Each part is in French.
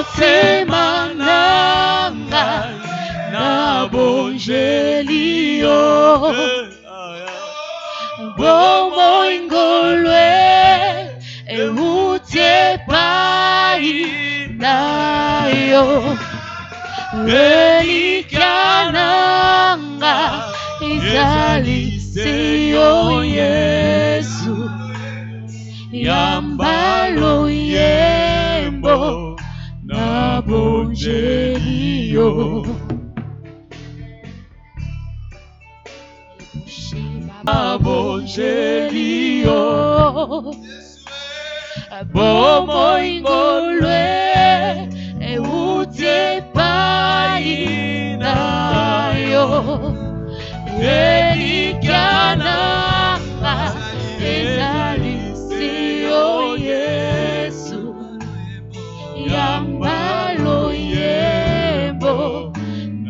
motema nanga na bonjelio bomoi ngolwe eutie pai nayo elikananga izali seyo Yesu yambalo yembo na bonjelio na bonjelio bomoi ngolwe eutie pai nayo elikananga ezali seyo Yesu yambalo yembo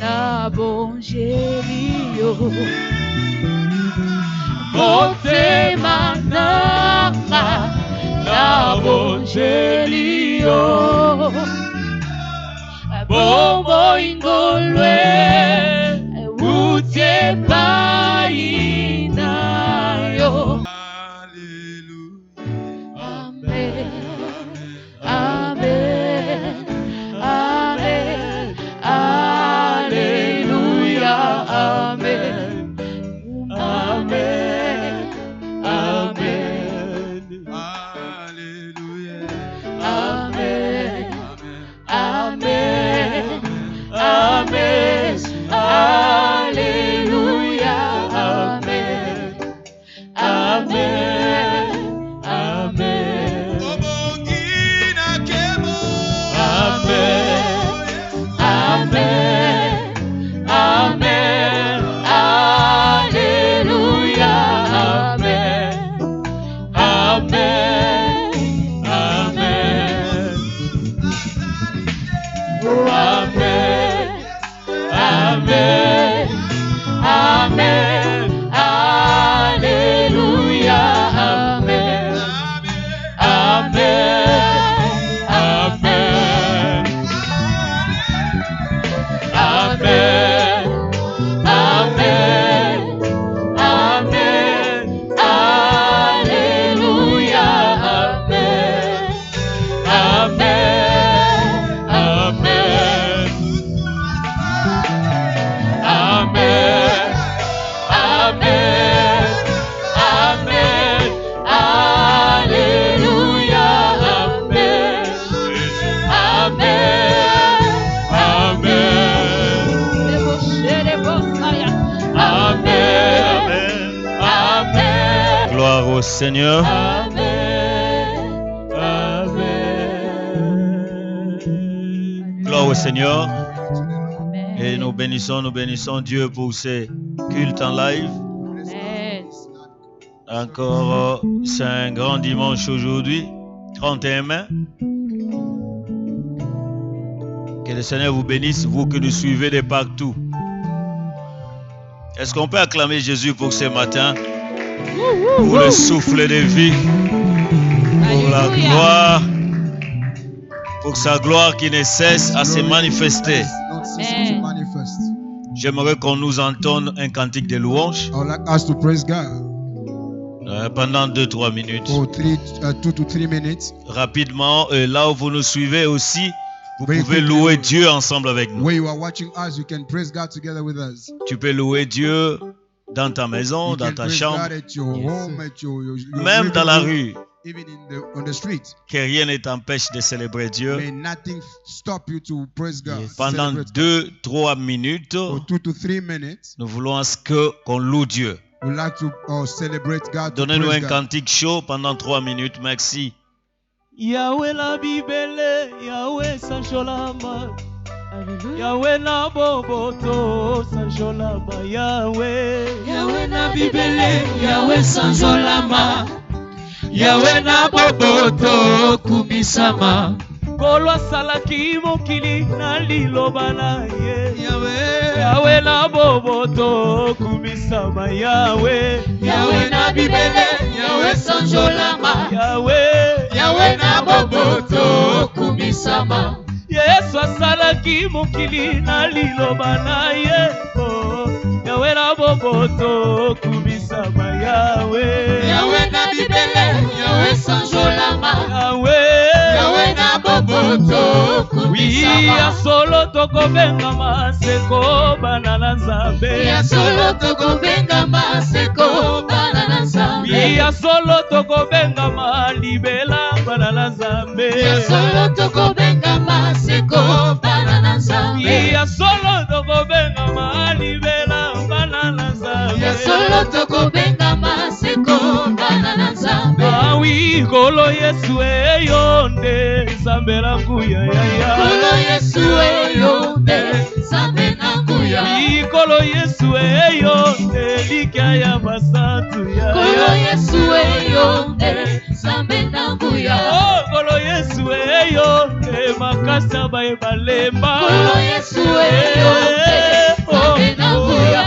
na bonjelio motema nanga na bonjelio bomoi ngolwe eutie pai nayo. Amen, amen, amen, Alléluia, amen, amen, amen, Alléluia, amen, amen, amen, Alléluia, amen, amen, amen, amen, amen, Alléluia, amen, amen, amen, oh, amen, amen, amen, Alléluia, amen, amen, amen, amen, amen, amen, Alléluia, amen, amen, amen, amen, amen, amen, Alléluia, amen, amen. Gloire au Seigneur. Amen, amen. Gloire au Seigneur. Amen. Et nous bénissons Dieu pour ces cultes en live. Amen. Encore, c'est un grand dimanche aujourd'hui, 31 mai. Que le Seigneur vous bénisse, vous que nous suivez de partout. Est-ce qu'on peut acclamer Jésus pour ce matin? Pour le souffle de vie, pour la gloire, pour sa gloire qui ne cesse à se manifester. Amen. J'aimerais qu'on nous entende un cantique de louange I would like us to praise God pendant 2-3 minutes. for 2 to 3 minutes. Rapidement, là où vous nous suivez aussi, vous Very pouvez quickly, louer Dieu ensemble avec nous. Where you are watching us, you can praise God together with us. Tu peux louer Dieu dans ta maison, You dans can ta praise chambre, God at your home, at your même living dans la room, rue. even on the street. Que rien ne t'empêche de célébrer Dieu. May nothing stop you to praise God. Pendant Celebrate God. 2-3 minutes, For 2 to 3 minutes, nous voulons qu'on loue Dieu. we'd like to celebrate God. to Donnez-nous praise un God. cantique chaud pendant 3 minutes. Merci. Yahweh la bibele, Yahweh sanjolama, Yahweh na boboto sanjolama, Yahweh. Yahweh na bibele, Yahweh sanjolama, Yahweh na boboto kumisama. Kolwa salaki mokili na liloba na ye, Yahweh. Yahweh na boboto kumisama, Yahweh. Yahweh na bibele, Yahweh sanjolama, Yahweh. Yahweh na boboto kumisama, Yesu asalaki mokili na liloba na ye. Yawe na boboto kubisama Yawe. Yawe na bibele, Yawe sanjolama. Yawe na boboto kubisama. Oui, ya solo toko benga maseko banana Nzambe. Ya solo toko benga maseko banana Nzambe. Oui, ya solo toko benga malibela banana Nzambe. Ya solo toko benga maseko banana Nzambe. Oui, ya solo toko benga malibela banana Nzambe. Ya solo toko benga maseko banana Nzambe. Ah oui, kolo Yesu eyonde Nzambe na nguya ya. Kolo Yesu eyonde Nzambe na nguya. Oui, kolo Yesu eyonde likia ya basantu ya. Kolo Yesu eyonde Nzambe na nguya. Oh, kolo Yesu eyonde makasa bae balemba. Kolo Yesu eyonde Nzambe na nguya.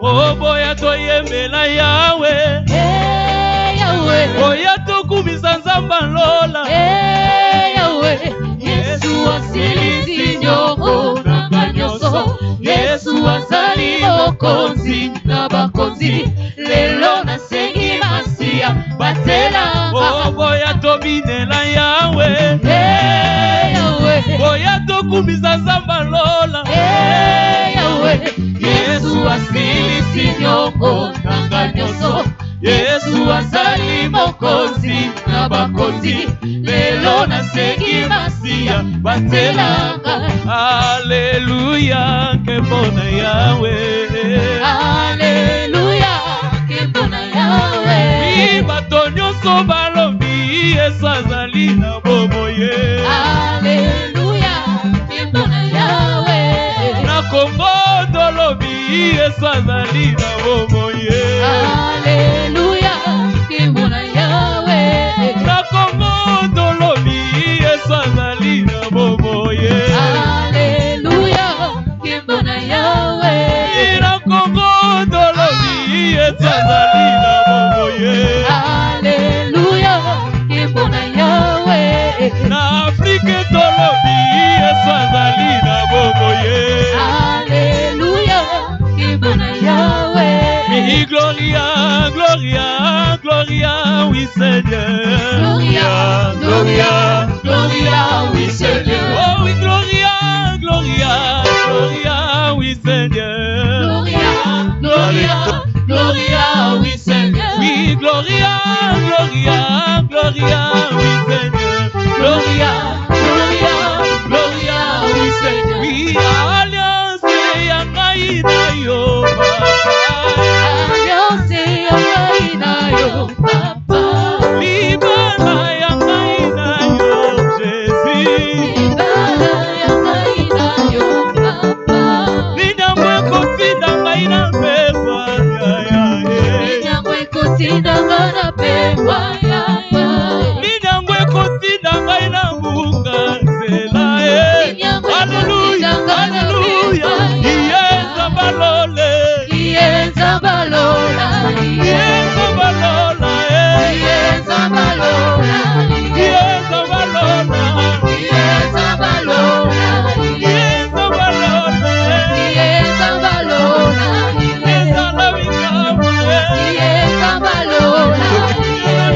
Oh, boya toyembela Yawe. Yawe. Boya tokumisa Nzamba lola. Yawe. Yesu asilisi nyoko na nyonso. Yesu azali mokonzi na bakonzi. Lelo nasengi masiya batela. Oh, boya tobinela Yawe. Yawe. Boya tokumisa Nzamba lola. Yawe. Yesu asilisi nyoko na nyonso. Yesu azali mokonzi na bakonzi. Lelo nasengi masiya batelanga. Haleluya kembona Yawe. Haleluya kembona Yawe. Bato nyonso balobi Yesu azali na bomoye. Haleluya kembona Yawe. Na Kongo tolobi Yesu azali na bomoye. Haleluya kembona Yawe. Na Kongo tolobi Yesu azali na bomoye. Haleluya kembona Yawe. Na Kongo tolobi Yesu azali na bomoye. Haleluya kembona Yawe. Na Afrique tolobi Yesu azali na bomoye. Haleluya kembona Yawe. Gloria, Gloria, Gloria, oui Seigneur. Gloria, Gloria, Gloria, oui Seigneur. Oh oui, Gloria, Gloria, Gloria, oui Seigneur. Gloria, Gloria, Gloria, oui Seigneur. Oui, Gloria, Gloria, Gloria, oui Seigneur. Gloria, Gloria, Gloria, oui Seigneur. Oui, alliance ya ngai na yo papa. Alliance ya ngai na yo papa. Libala ya ngai na yo Jésus. Libala ya ngai na yo papa. Linyamwe kotinda ngai na pemba ya ya. Linyamwe kotinda ngai na pemba ya ya. Linyamwe kotinda ngai na mbunga nzela Haleluya, haleluya. Iyenza balole. Iyenza balola. Iyenza balola. Iyenza balola. Iyenza balola. Iyenza balola. Iyenza balola. Iyenza balola. Iyenza la bikamu. Iyenza balola.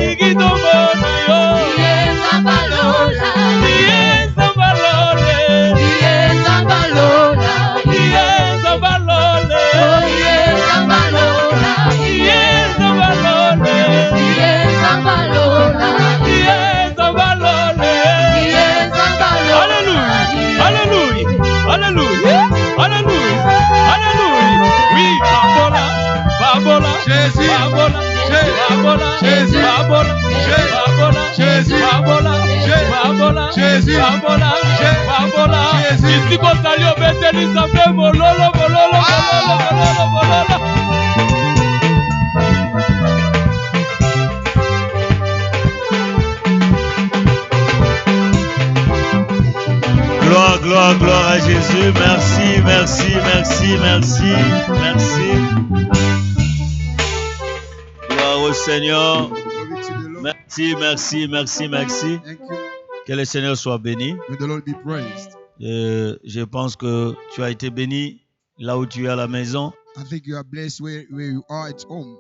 Iyenza bona yo. Iyenza balola. Iyenza balole. Iyenza balola. Iyenza balole. Oh, iyenza balola. Iyenza balole. Iyenza balola. Iyenza balole. Iyenza balola. Alléluia, alléluia, alléluia, alléluia, alléluia. Oui, babola, babola, Jésus, babola, Jésus, babola, Jésus, babola, Jésus, babola, Jésus, babola, Jésus, babola, Jésus, babola, Jésus, babola. Jésus. Ici kozali obeteli Nzambe mololo, mololo, mololo, mololo, mololo. Gloire, gloire, gloire à Jésus. Merci, merci, merci, merci, merci. Gloire au Seigneur. Glory to the Lord. Merci, merci, merci, merci. Thank you. Que le Seigneur soit béni. May the Lord be praised. Je pense que tu as été béni là où tu es à la maison. I think you are blessed where you are at home.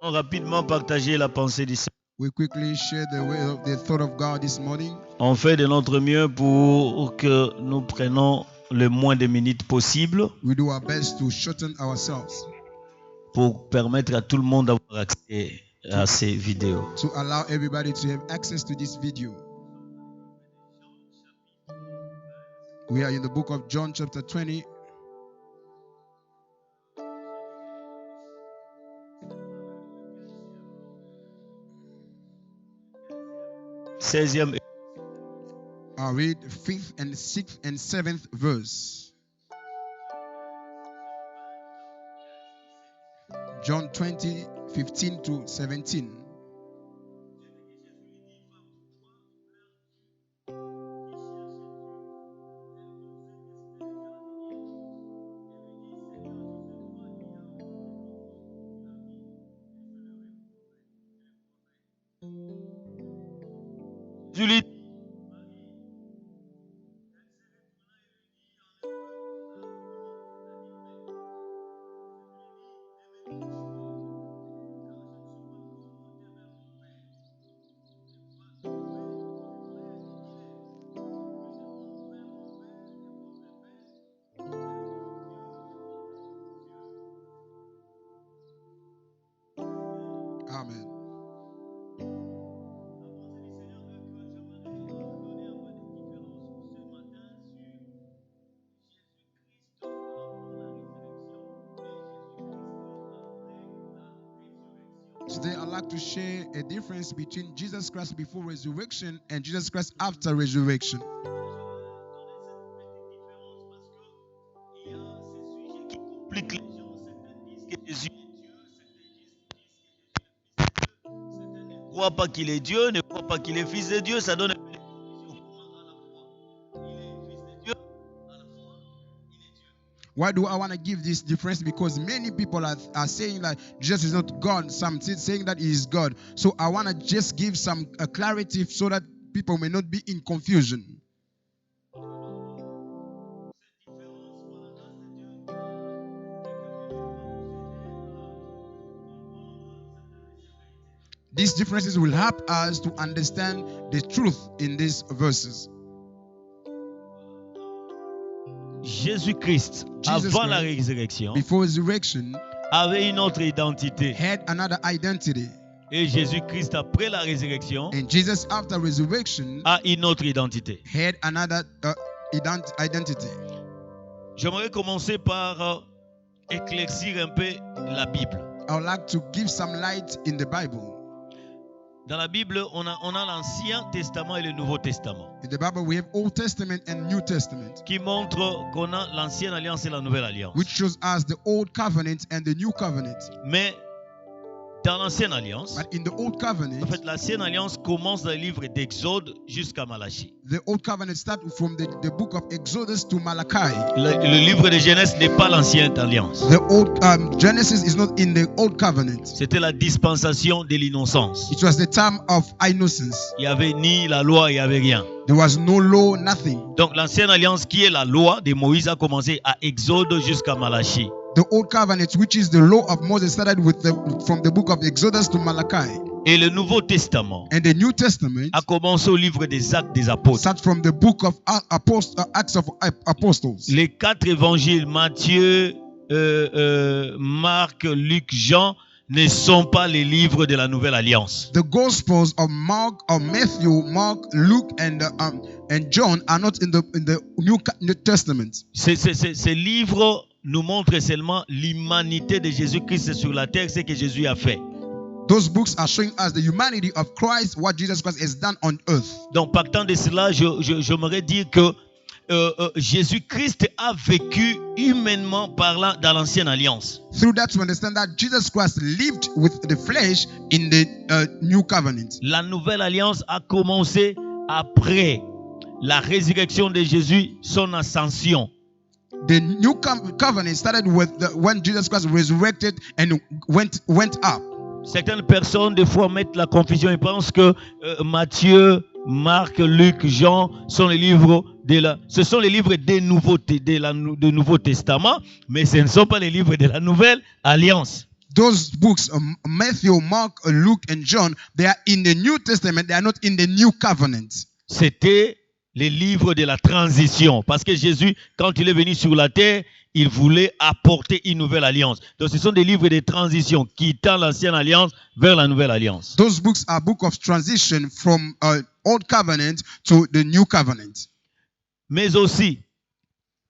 On va rapidement partager la pensée du Seigneur. We quickly share the thought of God this morning. On fait de notre mieux pour que nous prenions le moins de minutes possible We do our best to shorten ourselves, pour permettre à tout le monde d'avoir accès à ces vidéos. to allow everybody to have access to this video. We are in the book of John chapter 20. Seizième. I'll read 5th and 6th and 7th verse. John 20, 15 to 17. Julie. Amen. Today, I'd like to share a difference between Jesus Christ before resurrection and Jesus Christ after resurrection. Ne crois pas qu'il est Dieu, ne crois pas qu'il est fils de Dieu, ça donne. Why do I want to give this difference? Because many people are saying that Jesus is not God. Some saying that he is God. So I want to just give some clarity so that people may not be in confusion. These differences will help us to understand the truth in these verses. Jésus-Christ, Jesus avant la Christ, résurrection, before resurrection, avait une autre identité. had another identity. Et Jésus-Christ, après la résurrection, And Jesus, after resurrection, a une autre identité. had another identity. J'aimerais commencer par éclaircir un peu la Bible. I would like to give some light in the Bible. Dans la Bible, on a l'Ancien Testament et le Nouveau Testament, In the Bible, we have Old Testament and New Testament, qui montrent qu'on a l'Ancienne Alliance et la Nouvelle Alliance. which shows us the Old Covenant and the New Covenant. Mais dans l'Ancienne Alliance, But in the Old en Covenant, fait, l'Ancienne Alliance commence dans le livre d'Exode jusqu'à Malachie. the Old Covenant starts from the book of Exodus to Malachi. Le livre de Genèse n'est pas l'Ancienne Alliance. The old Genesis is not in the Old Covenant. C'était la dispensation de l'innocence. It was the time of innocence. Il n'y avait ni la loi, il n'y avait rien. There was no law, nothing. Donc l'Ancienne Alliance, qui est la loi de Moïse, a commencé à Exode jusqu'à Malachie. The Old Covenant, which is the law of Moses, started from the book of Exodus to Malachi. Et le Nouveau Testament And the New Testament a commencé au livre des Actes des Apôtres. starts from the book of Acts of Apostles. Les quatre évangiles, Matthieu, Marc, Luc, Jean, ne sont pas les livres de la Nouvelle Alliance. The Gospels of Matthew, Mark, Luke, and John are not in the New Testament. Ces livres nous montrent seulement l'humanité de Jésus-Christ sur la terre, ce que Jésus a fait. Those books are showing us the humanity of Christ, what Jesus Christ has done on earth. Donc, partant de cela, j'aimerais dire que Jésus-Christ a vécu humainement parlant dans l'Ancienne Alliance. Through that, to understand that Jesus Christ lived with the flesh in the New Covenant. La Nouvelle Alliance a commencé après la résurrection de Jésus, son ascension. The New Covenant started with when Jesus Christ resurrected and went up. Certaines personnes, des fois, mettent la confusion et pensent que Matthieu, Marc, Luc, Jean sont les livres ce sont les livres des nouveautés, du Nouveau Testament, mais ce ne sont pas les livres de la Nouvelle Alliance. Those books, Matthew, Mark, Luke, and John, they are in the New Testament. They are not in the New Covenant. C'était les livres de la transition. Parce que Jésus, quand il est venu sur la terre, il voulait apporter une nouvelle alliance. Donc ce sont des livres de transition quittant l'ancienne alliance vers la nouvelle alliance. Those books are books of transition from Old Covenant to the New Covenant. Mais aussi,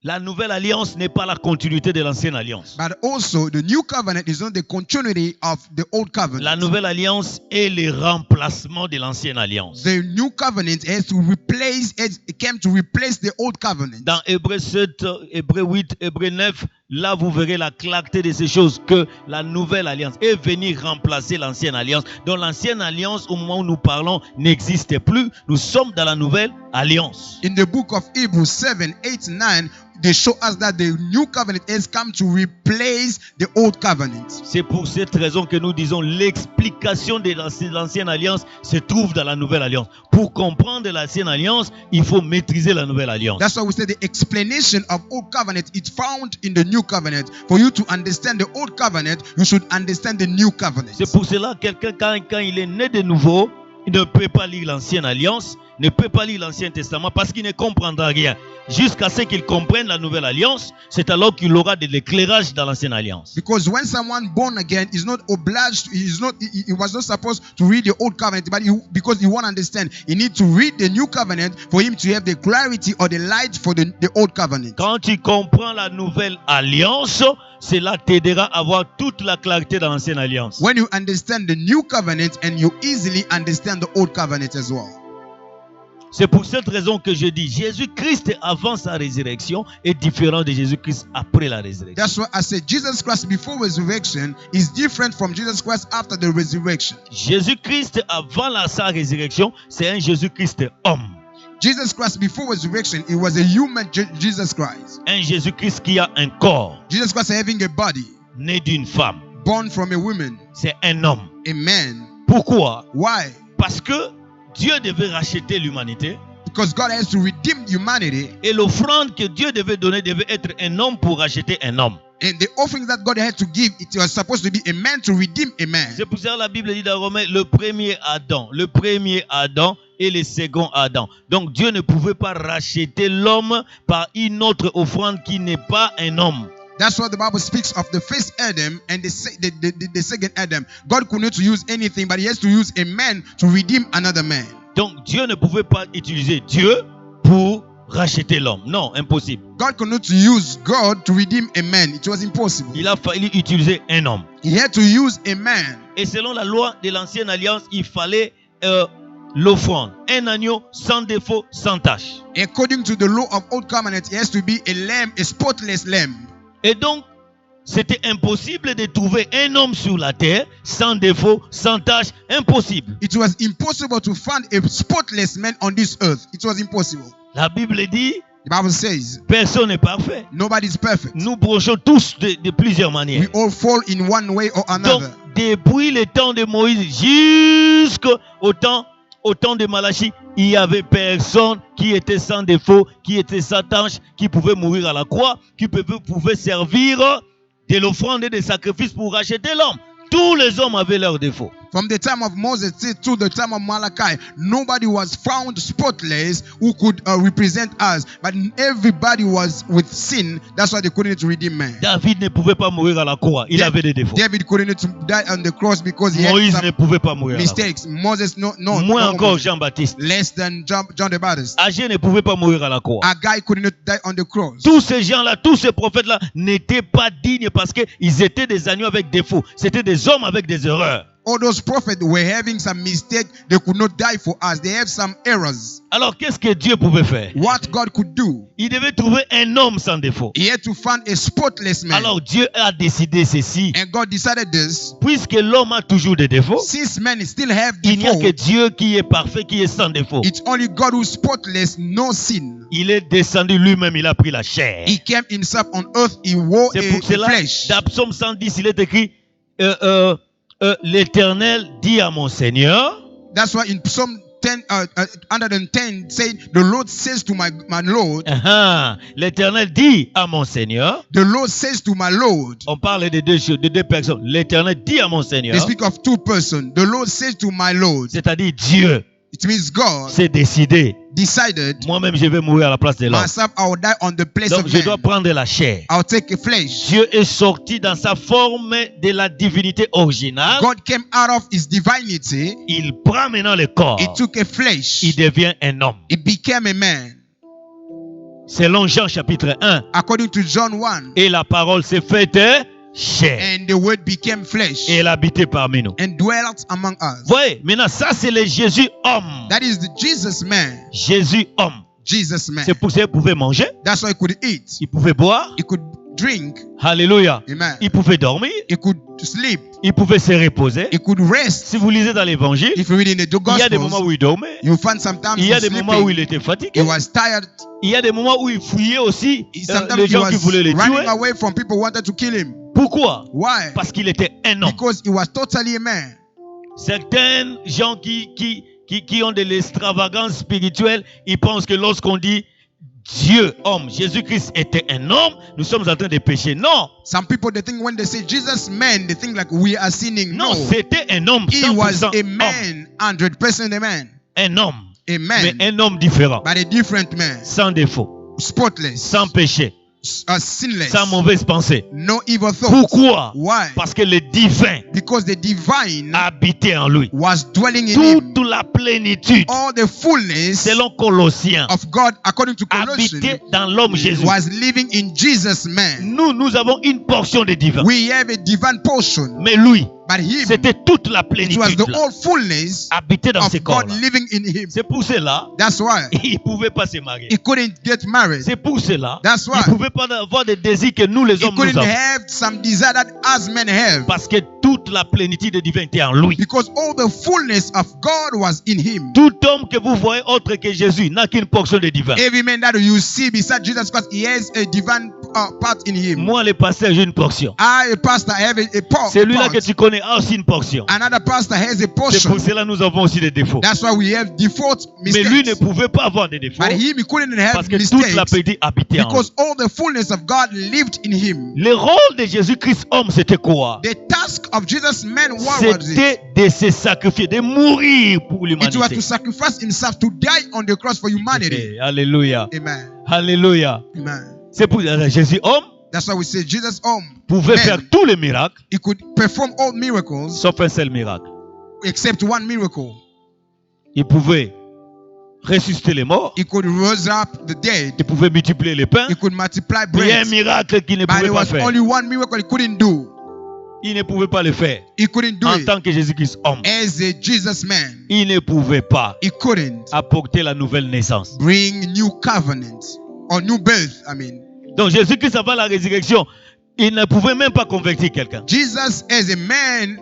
la nouvelle alliance n'est pas la continuité de l'ancienne alliance. But also, the New Covenant is not the continuity of the Old Covenant. La nouvelle alliance est le remplacement de l'ancienne alliance. The New Covenant has to replace, it came to replace the Old Covenant. Dans Hébreux 7, Hébreux 8, Hébreux 9, là vous verrez la clarté de ces choses, que la nouvelle alliance est venue remplacer l'ancienne alliance. Donc l'ancienne alliance, au moment où nous parlons, n'existe plus. Nous sommes dans la nouvelle alliance. In the book of Hebrews 7, 8, 9, they show us that the new covenant has come to replace the old covenant. C'est pour cette raison que nous disons l'explication de l'ancienne alliance se trouve dans la nouvelle alliance. Pour comprendre l'ancienne alliance, il faut maîtriser la nouvelle alliance. That's why we say the explanation of old covenant is found in the new covenant. For you to understand the old covenant, you should understand the new covenant. C'est pour cela que quelqu'un, quand il est né de nouveau, il ne peut pas lire l'ancienne alliance, ne peut pas lire l'Ancien Testament parce qu'il ne comprendra rien. Jusqu'à ce qu'il comprenne la nouvelle alliance, c'est alors qu'il aura de l'éclairage dans l'ancienne alliance. Because when someone born again is not obliged, he was not supposed to read the old covenant, but because he won't understand, he needs to read the new covenant for him to have the clarity or the light for the old covenant. Quand tu comprends la nouvelle alliance, cela t'aidera à avoir toute la clarté dans l'ancienne alliance. When you understand the new covenant, and you easily understand the old covenant as well. C'est pour cette raison que je dis Jésus-Christ avant sa résurrection est différent de Jésus-Christ après la résurrection. That's why I said Jesus Christ before resurrection is different from Jesus Christ after the resurrection. Jésus-Christ avant sa résurrection, c'est un Jésus-Christ homme. Jesus Christ before resurrection, it was a human Jesus Christ. Un Jésus-Christ qui a un corps. Jesus Christ having a body. Né d'une femme. Born from a woman. C'est un homme. A man. Pourquoi? Why? Parce que Dieu devait racheter l'humanité. Because God has to redeem humanity. Et l'offrande que Dieu devait donner devait être un homme pour racheter un homme. And the offering that God had to give, it was supposed to be a man to redeem a man. C'est pour ça que la Bible dit dans Romains, le premier Adam et le second Adam. Donc Dieu ne pouvait pas racheter l'homme par une autre offrande qui n'est pas un homme. That's what the Bible speaks of the first Adam and the second Adam. God could not use anything, but he has to use a man to redeem another man. Donc Dieu ne pouvait pas utiliser Dieu pour racheter l'homme. Non, impossible. God could not use God to redeem a man. It was impossible. Il a fallu utiliser un homme. He had to use a man. Et selon la loi de l'ancienne alliance, il fallait l'offrande, un agneau sans défaut, sans tache. According to the law of old covenant, it has to be a lamb, a spotless lamb. Et donc, c'était impossible de trouver un homme sur la terre sans défaut, sans tache, impossible. It was impossible to find a spotless man on this earth. It was impossible. La Bible dit, the Bible says, personne n'est parfait. Nobody is perfect. Nous brochons tous de plusieurs manières. We all fall in one way or another. Donc, depuis le temps de Moïse jusqu'au temps de Malachie, il n'y avait personne qui était sans défaut, qui était sans tache, qui pouvait mourir à la croix, qui pouvait servir de l'offrande et des sacrifices pour racheter l'homme. Tous les hommes avaient leurs défauts. From the time of Moses to the time of Malachi, nobody was found spotless who could represent us. But everybody was with sin. That's why they couldn't redeem man. David ne pouvait pas mourir à la croix. Il avait des défauts. David couldn't die on the cross because he Moïse had ne pouvait pas mourir mistakes. Moses, no. Moins encore Jean-Baptiste. Less than John the Baptist. Agé ne pouvait pas mourir à la croix. Haggai couldn't die on the cross. Tous ces gens-là, tous ces prophètes-là n'étaient pas dignes parce qu'ils étaient des agneaux avec défauts. C'était des hommes avec des erreurs. All those prophets were having some mistake. They could not die for us. They have some errors. Alors, qu'est-ce que Dieu pouvait faire? What God could do? Il devait trouver un homme sans défaut. He had to find a spotless man. Alors, Dieu a décidé ceci. And God decided this. Puisque l'homme a toujours des défauts, since men still have il n'y a default, que Dieu qui est parfait, qui est sans défaut. It's only God who's spotless, no sin. Il est descendu lui-même, il a pris la chair. He came himself on earth. He wore C'est pour cela, flesh. dans Psaume 110, il est écrit l'Éternel dit à mon Seigneur. That's why in Psalm 110 saying, the Lord says to my Lord, L'Éternel dit à mon Seigneur. the Lord says to my Lord. On parle de deux choses, de deux personnes. L'Éternel dit à mon Seigneur. They speak of two persons. The Lord says to my Lord. C'est-à-dire Dieu. It means God C'est décidé. decided, Moi-même, je vais mourir à la place de l'homme. myself, I will die on the place Donc, of je dois man. prendre la chair. I'll take a flesh. Dieu est sorti dans sa forme de la divinité originale. God came out of his divinity. Il prend maintenant le corps. He took a flesh. Il devient un homme. He became a man. Selon Jean chapitre 1. According to John 1. Et la parole s'est faite chair. And the word became flesh. Et elle habitait parmi nous. And dwelt among us. Voyez, maintenant ça c'est le Jésus homme. That is the Jesus man. Jésus homme. Jesus man. C'est pour ça qu'il pouvait manger. That's why he could eat. Il pouvait boire. He could drink. Alléluia. Amen. Il pouvait dormir. He could sleep. Il pouvait se reposer. He could rest. Si vous lisez dans l'évangile, If you read in the il y a des moments Gospels, où il dormait. you find sometimes Il y a he's des moments où il sleeping. était fatigué. He was tired. Il y a des moments où il fouillait aussi Sometimes les he gens qui was voulaient le running tuer. away from people who wanted to kill him. Pourquoi? Why? Parce qu'il était un homme. Because he was totally a man. Certains gens qui ont de l'extravagance spirituelle, ils pensent que lorsqu'on dit Dieu, homme, Jésus-Christ était un homme, nous sommes en train de pécher. Non. Some people, they think when they say Jesus man, they think like we are sinning. Non, No. c'était un homme. He was 100% a homme. man, 100% a man. Un homme. A man, Mais un homme différent. but a different man. Sans défaut. Spotless. Sans péché. Sinless. Sans mauvaise pensée. No evil thought. Pourquoi? Why? Parce que le divin Because the divine habitait en lui. was dwelling in him. Toute la plénitude, All the fullness selon Colossiens, of God, according to Colossians, habitait dans l'homme Jésus. was living in Jesus man. Nous avons une portion de divin. We have a divine portion, Mais lui, but him, c'était toute la it was plénitude the là, whole fullness habité dans of ses corps. God living in him. C'est pour cela That's why il ne pouvait pas se marier. he couldn't get married. C'est pour cela That's il why ne pouvait pas avoir des désirs que nous les he hommes nous couldn't avons. have some desire that as men have. Parce que toute la plénitude de divin était en lui. Because all the fullness of God was in him. Tout homme que vous voyez autre que Jésus n'a qu'une portion de divin. Every man that you see beside Jesus Christ, he has a divine part in him. Moi, le pasteur, j'ai une portion. I, a pastor, have a part. Celui-là que tu connais a aussi une portion. Another pastor has a C'est portion. pour cela que nous avons aussi des défauts. That's why we have default Mais lui ne mistakes. pouvait pas avoir des défauts. But him, he couldn't Parce have que toute la mistakes plénitude habitait en lui. because all the fullness of God lived in him. Le rôle de Jésus-Christ homme, c'était quoi? The task of Jesus man, what was it? C'était de se sacrifier, de mourir pour It was l'humanité. to sacrifice himself, to die on the cross for humanity. Alléluia. Amen. Alléluia. Amen. C'est pour Jésus homme That's why we say Jesus pouvait man, faire tous les miracles, he could perform all miracles sauf un seul miracle. except one miracle. Il pouvait ressusciter les morts, He could raise up the dead. il pouvait multiplier les pains. He could multiply Il y a un bread. miracle qu'il ne But pouvait there pas was faire. only one miracle he couldn't do. Il ne pouvait pas le faire He couldn't do en it tant que Jésus-Christ homme. as a Jesus man. Il ne pouvait pas He couldn't apporter la nouvelle naissance. bring new covenant or new birth. I mean, Donc Jésus-Christ avant la résurrection, il ne pouvait même pas convertir quelqu'un. Jesus as a man,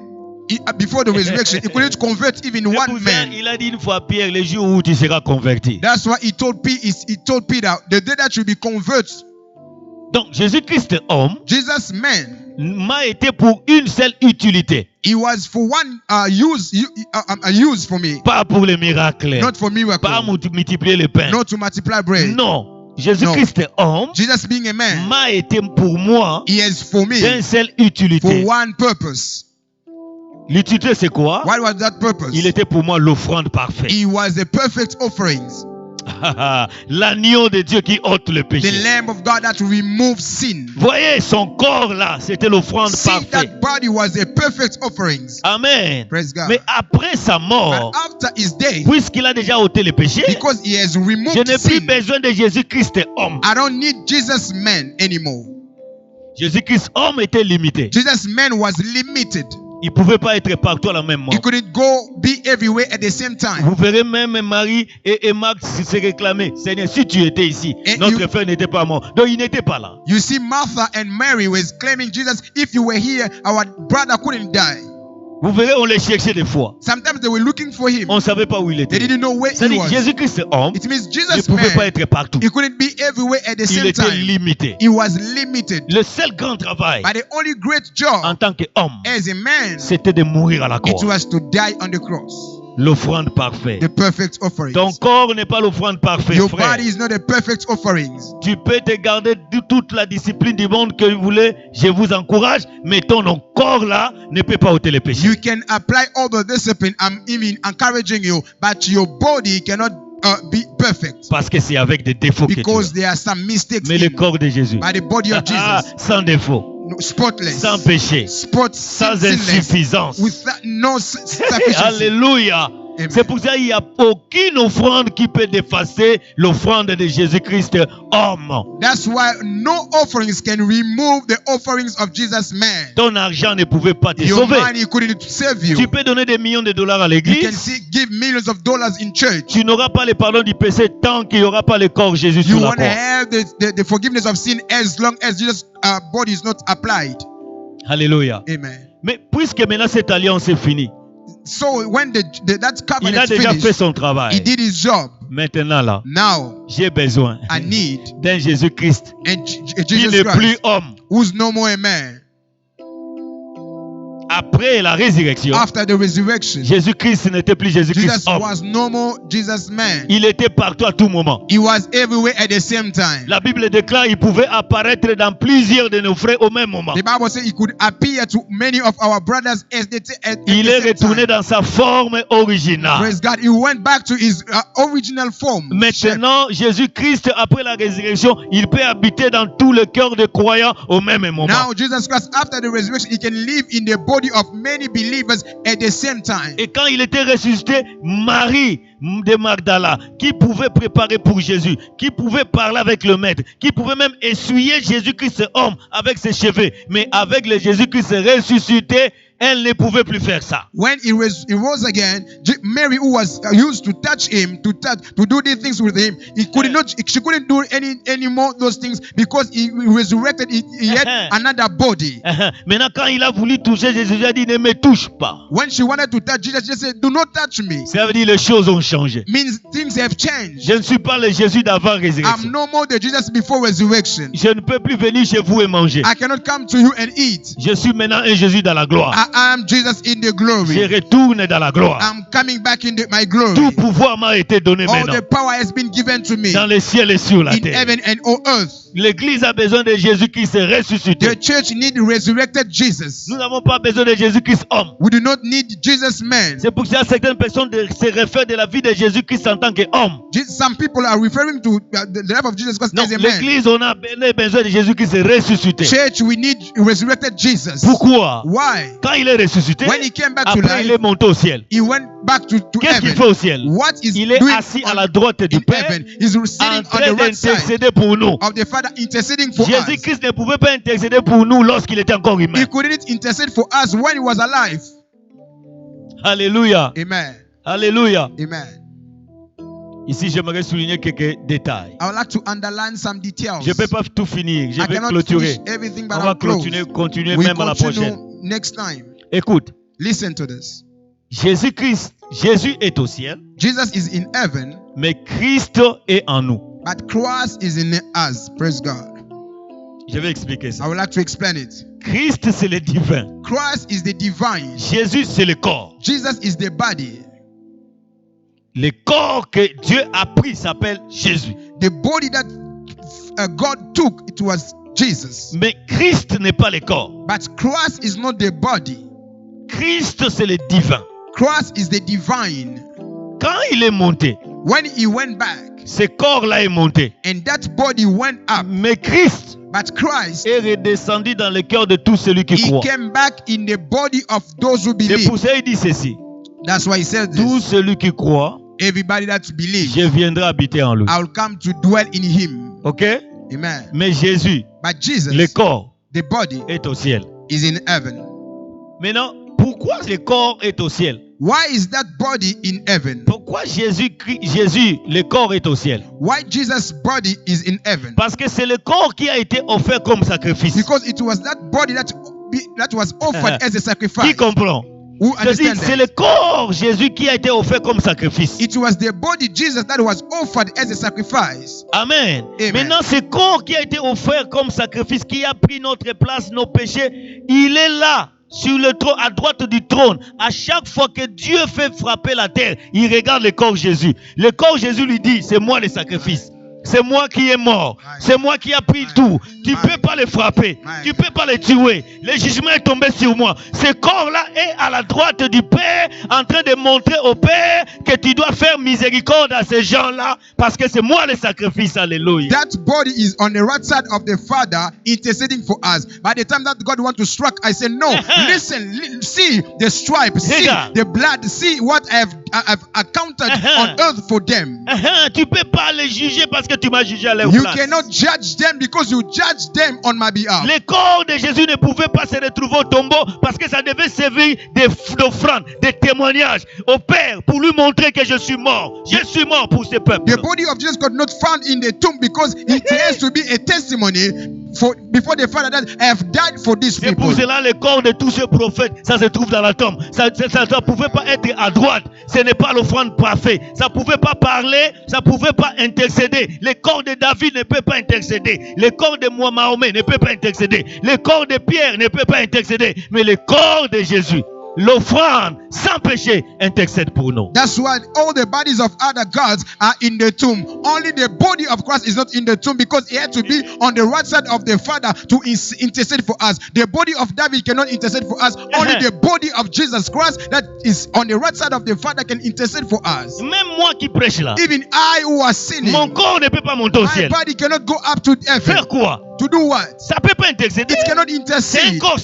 before the resurrection, he couldn't convert even one man. Il a dit une fois à Pierre, le jour où tu seras converti. That's why he told Peter, the day that you be converted. Donc Jésus-Christ homme Jesus man, m'a été pour une seule utilité. he was for one use for me, Pas pour les miracles. not for Pas miracle, multiplier les pains. not to multiply bread. Non. Jésus-Christ homme Jesus being a man, m'a été pour moi he is for d'une me seule for utilité. one purpose. L'utilité c'est quoi? What was that purpose? Il était pour moi l'offrande parfaite. He was the perfect offerings, L'agneau de Dieu qui ôte le the péché. Lamb of God that removes sin. Voyez son corps là, c'était l'offrande See, parfaite. that body was a perfect offerings. Amen. Praise God. Mais après sa But mort, after his death, puisqu'il a déjà ôté le péché, because he has je removed n'ai plus sin, besoin de Jésus-Christ homme. I don't need Jesus man anymore. Jésus-Christ homme était limité. Jesus man was limited. Il ne pouvait pas être partout à la même mort. He couldn't be everywhere at the same time. Vous verrez même Marie et Marc se réclamer. Seigneur, si tu étais ici, Et notre you- frère n'était pas mort. Donc il n'était pas là. You see, Martha and Mary was claiming Jesus, if you were here, our brother couldn't die. Vous verrez, on les cherchait des fois. Sometimes they were looking for him. On ne savait pas où il They était. didn't know where he C'est-à-dire was. Jésus-Christ homme, It means il ne Jesus pouvait pas man, être partout. he couldn't be everywhere at the Il same était time. limité. He was limited. Le seul grand travail But the only great en job tant qu'homme, as a man, c'était de mourir à la it croix. was to die on the cross. l'offrande parfaite. the perfect offerings. Ton corps n'est pas l'offrande parfaite, Your frère. body is not the perfect offerings. Tu peux te garder de toute la discipline du monde que vous voulez. Je vous encourage, mais ton corps là ne peut pas ôter les péchés. You can apply all the discipline. I'm even encouraging you, but your body cannot be perfect Parce que c'est avec des défauts que tu because as. there are some mistakes Mais le in corps de Jésus, by the body of Jesus, sans défaut, spotless, sans péché, sans sinless, insuffisance. without no sufficiency. Alléluia. Amen. C'est pour ça qu'il n'y a aucune offrande qui peut effacer l'offrande de Jésus-Christ, homme. That's why no offerings can remove the offerings of Jesus, man. Ton argent ne pouvait pas te Your sauver. money couldn't save you. Tu peux donner des millions de dollars à You l'église. can give millions of dollars in church. Tu n'auras pas le pardon du péché tant qu'il n'y aura pas le corps Jésus You sur la want to porte. have the forgiveness of sin as long as Jesus' body is not applied. Alléluia. Amen. Mais puisque maintenant cette alliance est finie, So when that il covenant a déjà fait finished, son he travail. did his job. Maintenant là, Now j'ai besoin I need d'un Jésus-Christ and qui Jesus n'est plus Christ, homme. who's no more a man. Après la résurrection, After the resurrection, Jésus-Christ n'était plus Jésus-Christ Jesus homme. was no more Jesus man. Il était partout à tout moment. He was everywhere at the same time. La Bible déclare qu'il pouvait apparaître dans plusieurs de nos frères au même moment. The Bible says he could appear to many of our brothers at Il the est same retourné time. dans sa forme originale. Praise God. He went back to his original form. Maintenant, Jésus-Christ, après la résurrection, il peut habiter dans tout le cœur des croyants au même moment. Now Jesus Christ, after the resurrection, he can live in the body of many believers at the same time. Et quand il était ressuscité, Marie de Magdala, qui pouvait préparer pour Jésus, qui pouvait parler avec le Maître, qui pouvait même essuyer Jésus-Christ homme avec ses cheveux, mais avec le Jésus-Christ ressuscité, elle ne pouvait plus faire ça. When he rose again, Mary, who was used to touch him, to do these things with him, she couldn't do any more those things because he resurrected. He had another body. Maintenant, quand il a voulu toucher Jésus, il a dit ne me touche pas. When she wanted to touch Jesus, she said, "Do not touch me." Ça veut dire les choses ont changé. Means things have changed. Je ne suis pas le Jésus d'avant résurrection. I'm no more the Jesus before resurrection. Je ne peux plus venir chez vous et manger. I cannot come to you and eat. Je suis maintenant un Jésus dans la gloire. I am Jesus in the Je glory. retourne dans la gloire. I'm coming back in my glory. Tout pouvoir m'a été donné All maintenant. the power has been given to me Dans les ciels et sur la in terre. heaven and on earth. L'église a besoin de Jésus-Christ ressuscité. The church needs resurrected Jesus. Nous n'avons pas besoin de Jésus-Christ homme. We do not need Jesus man. C'est pour ça que certaines personnes se réfèrent de la vie de Jésus-Christ en tant qu'homme. Some people are referring to the life of Jesus Christ Non, as a man. l'église, on a besoin de Jésus-Christ ressuscité. Church, we need resurrected Jesus. Pourquoi? Why? Quand il est ressuscité, When he came back to après il life, est monté au ciel. he went back to Qu'est-ce qu'il heaven. fait au ciel? What is Il est doing assis à la on, droite du in Père, heaven? He's en sitting on train the right side d'intercéder pour nous. of the Father, interceding for us. Jésus-Christ ne pouvait pas intercéder pour nous lorsqu'il était encore humain. He couldn't intercede for us when he was alive. Alléluia. Amen. Alléluia. Amen. Ici, j'aimerais souligner quelques détails. I would like to underline some details. Je ne peux pas tout finir. Je I vais cannot clôturer. finish everything, but On va I'll close. continuer We même à la prochaine. continue next time. Écoute, Listen to this. Jésus est au ciel, Jesus is in heaven, mais Christ est en nous. but Christ is in us. Praise God. Je vais expliquer I ça. would like to explain it. Christ, c'est le divin. Christ is the divine. Jésus, c'est le corps. Jesus is the body. Le corps que Dieu a pris s'appelle Jésus. The body that God took, it was Jesus. Mais Christ n'est pas le corps. But Christ is not the body. Christ, c'est le divin. Christ is the divine. Quand il est monté, When he went back, ce corps-là est monté. and that body went up, Mais Christ but Christ, est redescendu dans le cœur de tout celui qui he croit. came back in the body of those who C'est believe. pour ça qu'il dit ceci. That's why he said Tout this. celui qui croit, Everybody that believes, je viendrai habiter en lui. I will come to dwell in him. Ok? Amen. Mais Jésus, But Jesus, le corps, the body, est au ciel. is in heaven. Maintenant, pourquoi le corps est au ciel? Why is that body in heaven? Pourquoi Jésus, le corps est au ciel? Why Jesus' body is in heaven? Parce que c'est le corps qui a été offert comme sacrifice. Because it was that body that was offered as a Qui sacrifice. comprend? Who Je dis, understand c'est that? le corps Jésus qui a été offert comme sacrifice. It was the body Jesus that was offered as a sacrifice. Amen. Amen. Maintenant, ce corps qui a été offert comme sacrifice, qui a pris notre place, nos péchés, il est là sur le trône, à droite du trône. À chaque fois que Dieu fait frapper la terre, il regarde le corps de Jésus. Le corps de Jésus lui dit, c'est moi le sacrifice. C'est moi qui est mort. C'est moi qui a pris tout. Tu ne peux pas le frapper. Tu ne peux pas le tuer. Le jugement est tombé sur moi. Ce corps-là est à la droite du Père, en train de montrer au Père que tu dois faire miséricorde à ces gens-là, parce que c'est moi le sacrifice. Alléluia. That body is on the right side of the Father, interceding for us. By the time that God wants to strike, I say, no, listen, see the stripes, see the blood, see what I've accounted on earth for them. Tu ne peux pas les juger parce que tu m'as jugé à leur You place. cannot judge them because you judge them on my behalf. Le corps de Jésus ne pouvait pas se retrouver au tombeau parce que ça devait servir d'offrande, de témoignage au Père pour lui montrer que je suis mort. Je suis mort pour ce peuple. The body of Jesus could not found in the tomb because it has to be a testimony before the Father that I have died for these C'est people. pour cela le corps de tous ces prophètes, ça se trouve dans la tombe. Ça ne pouvait pas être à droite. Ce n'est pas l'offrande parfaite. Ça ne pouvait pas parler, ça ne pouvait pas intercéder. Le corps de David ne peut pas intercéder. Le corps de Mahomet ne peut pas intercéder. Le corps de Pierre ne peut pas intercéder. Mais le corps de Jésus, l'offrande sans péché, intercède pour nous. That's why all the bodies of other gods are in the tomb. Only the body of Christ is not in the tomb because he had to be on the right side of the Father to intercede for us. The body of David cannot intercede for us. Only the body of Jesus Christ that is on the right side of the Father can intercede for us. Même moi qui prêche là, Even I who are sinning, mon corps ne peut pas monter au my ciel. body cannot go up to heaven. Faire quoi? To do what? Ça ne peut pas intercéder. It cannot C'est un intercede. corps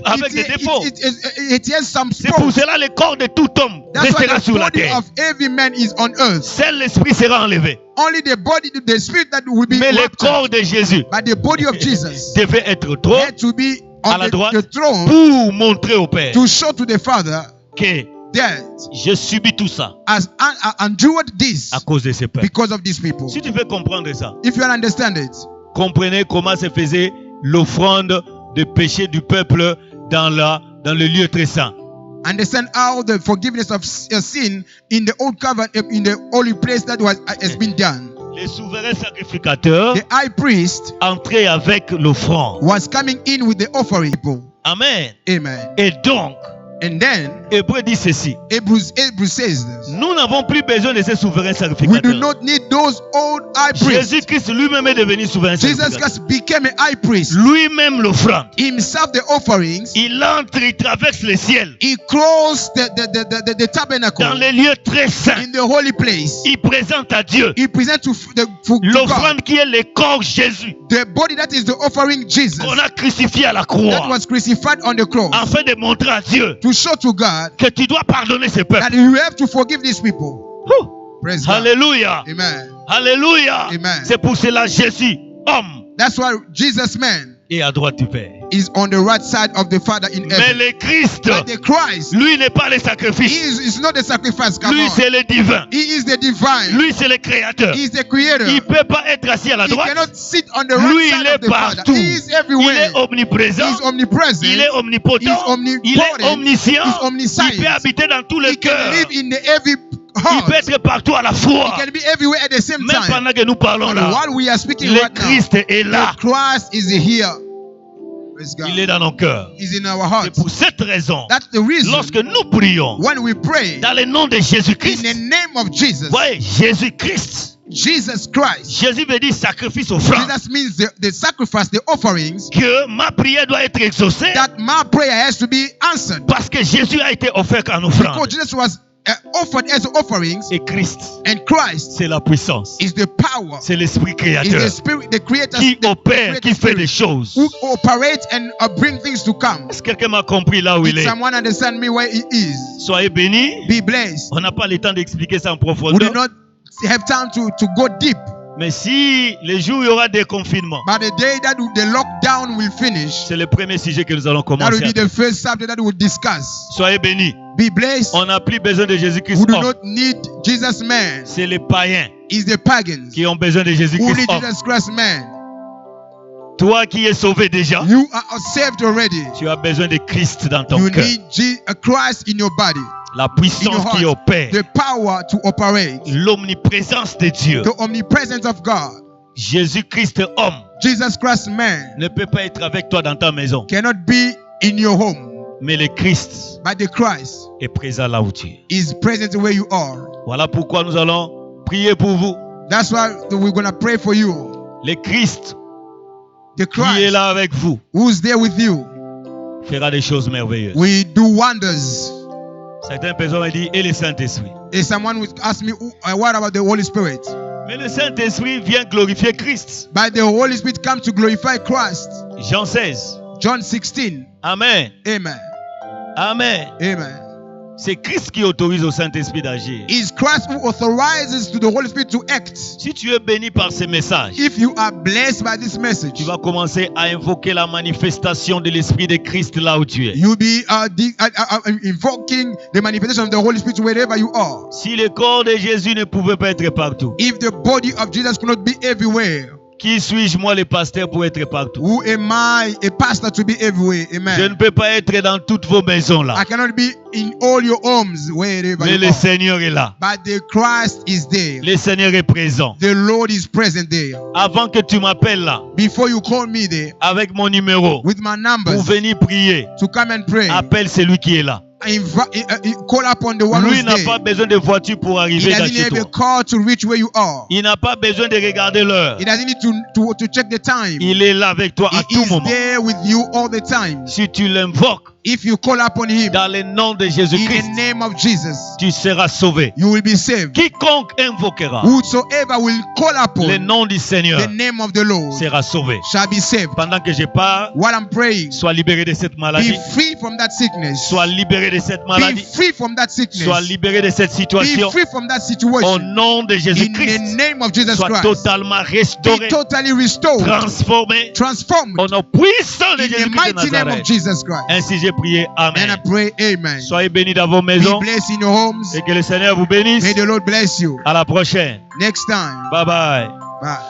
avec des défauts. It has some C'est pour spots. cela le corps de tout homme That's why restera the sur la body terre. of every man is on earth. Seul l'esprit sera enlevé. Only the body, the spirit that will be Mais le raptured. corps de Jésus But the body of Jesus devait être au trône had to be à on la droite the throne pour montrer au Père to show to the Father que that je subis tout ça as endured this à cause de ces peuples. because of these people. Si tu veux comprendre ça, If you understand it, comprenez comment se faisait l'offrande de péché du peuple dans le lieu très saint. understand how the forgiveness of sin in the old covenant, in the holy place that has been done. Les souverains sacrificateurs The high priest entraient avec l'offrande. was coming in with the offering. Amen. Amen. Et donc, And then Hébreu dit ceci. Hebrews says this. Nous n'avons plus besoin de ces souverains We do sacrificateurs. not need those old high priests. Jésus-Christ lui-même est devenu souverain Jesus sacrificateur. Christ became a high priest. Lui-même l'offrande. Himself the offerings. Il entre, il traverse le ciel He crossed the tabernacle dans les lieux très saints. in the holy place. Il présente à Dieu He presents to God l'offrande qui est le corps Jésus the body that is the offering Jesus qu'on a crucifié à la that croix was crucified on the cross afin de montrer à Dieu to show to God que tu dois pardonner ces peuples. that you have to forgive these people. Ouh. Praise God. Alléluia. Amen. Alléluia. Amen. C'est pour cela Jésus, homme, That's why Jesus man est à droite du Père. is on the right side of the Father in Mais heaven. le Christ, But the Christ, lui n'est pas le he sacrifice. is not the sacrifice. Come Lui on. c'est le divin. He is the divine. Lui c'est le créateur. He is the creator. Il ne peut pas être assis à la He droite. cannot sit on the Lui right il side est of the Father. partout. He is Il everywhere. est omniprésent. He is omnipresent. Il est omnipotent. He is omnipotent. Il est omniscient. He is omniscient. Il peut habiter dans tous les He can cœurs. live in every Il heart. peut être partout à la fois. He can be everywhere at the same Même time. pendant que nous parlons And là, while we are speaking le right now, Christ est là. the Christ is here. Praise God. Il est dans nos cœurs. He's in our C'est hearts. pour cette raison, That's the reason lorsque nous prions when we pray dans le nom de in Jésus-Christ, the name of Jesus, voyez, Jésus-Christ. Jesus Christ. Jésus veut dire sacrifice offrande. Jesus means the sacrifice, the offerings, Que ma prière doit être exaucée that my prayer has to be answered. parce que Jésus a été offert en offrande. Because Jesus was offered as offerings, Et Christ, and Christ c'est la puissance. is the power, C'est l'esprit is créateur the spirit, the creator, qui the opère, qui creator fait des spirit, choses. who operates and bring things to come. Est-ce que quelqu'un m'a compris là où il Did est? someone understand me where he is? Soyez bénis. Be blessed. On n'a pas le temps d'expliquer ça en We do profondeur. not have time to go deep, Mais si les jours où il y aura des confinements, but the day that the lockdown will finish, c'est le premier sujet que nous allons that will commencer. be the first subject that we'll discuss. Soyez bénis. Be blessed. On n'a plus besoin de Jésus-Christ We do homme. not need Jesus man. C'est les païens It's the pagans qui ont besoin de who Jésus-Christ need homme. Jesus Christ man. Toi qui es sauvé déjà, You are saved already. tu as besoin de Christ dans ton You cœur. need a Christ in your body, La in your puissance qui heart, opère. the power to operate, L'omniprésence de Dieu. the omnipresence of God. Jésus-Christ homme Jesus Christ man ne peut pas être avec toi dans ta maison. cannot be in your home. Mais le Christ But the Christ est présent là où tu es. is present where you are. Voilà pourquoi nous allons prier pour vous. That's why we're going to pray for you. Le Christ The qui est Christ là avec vous who's there with you fera des choses merveilleuses. will do wonders. Certaines personnes me disent, et le Saint-Esprit? If someone would ask me, what about the Holy Spirit? Mais le Saint-Esprit vient glorifier Christ. But the Holy Spirit comes to glorify Christ. Jean 16. John 16. Amen. Amen. Amen. Amen. C'est Christ qui autorise au Saint-Esprit d'agir. It's Christ who authorizes to the Holy Spirit to act. Si tu es béni par ces messages, If you are blessed by this message, tu vas commencer à invoquer la manifestation de l'Esprit de Christ là où tu es. you'll be invoking the manifestation of the Holy Spirit wherever you are. Si le corps de Jésus ne pouvait pas être partout, If the body of Jesus could not be everywhere, qui suis-je moi le pasteur pour être partout? who am I, a pastor, to be everywhere? Je Amen. ne peux pas être dans toutes vos maisons là. I cannot be in all your homes wherever Mais you le are. Seigneur est là. But the Christ is there. Le Seigneur est présent. The Lord is present there. Avant que tu m'appelles là, Before you call me there avec mon numéro, with my pour numbers venir prier, to come and pray, appelle celui qui est là. call upon the one Lui who's n'a there. pas besoin de voiture pour He arriver dans doesn't chez have a toi. car to reach where you are. Il n'a pas besoin de regarder l'heure. He doesn't need to check the time. Il est là avec toi à He tout is moment. there with you all the time. Si tu l'invoques If you call upon him dans le nom de in Jésus-Christ, the name of Jesus, tu seras sauvé. you will be saved. Quiconque invoquera Whosoever will call le upon nom du Seigneur the name of the Lord sera sauvé. shall be saved. Pendant que je parle, While I'm praying, sois libéré de cette be maladie. free from that sickness. Sois libéré de cette Be maladie. free from that sickness. Sois libéré de cette Be situation. free from that Au situation. nom de In the Jésus-Christ, name of Jesus sois Christ. totalement Be restauré, totally restored, transformé transformed au nom puissant de in the Jésus-Christ de mighty name of Nazareth. Jesus Christ. Ainsi j'ai prié. And I Amen. pray, amen. Soyez bénis dans vos Be maisons blessed in your homes. et que le Seigneur vous bénisse. May the Lord bless you. À la prochaine. Next time. Bye bye. Bye.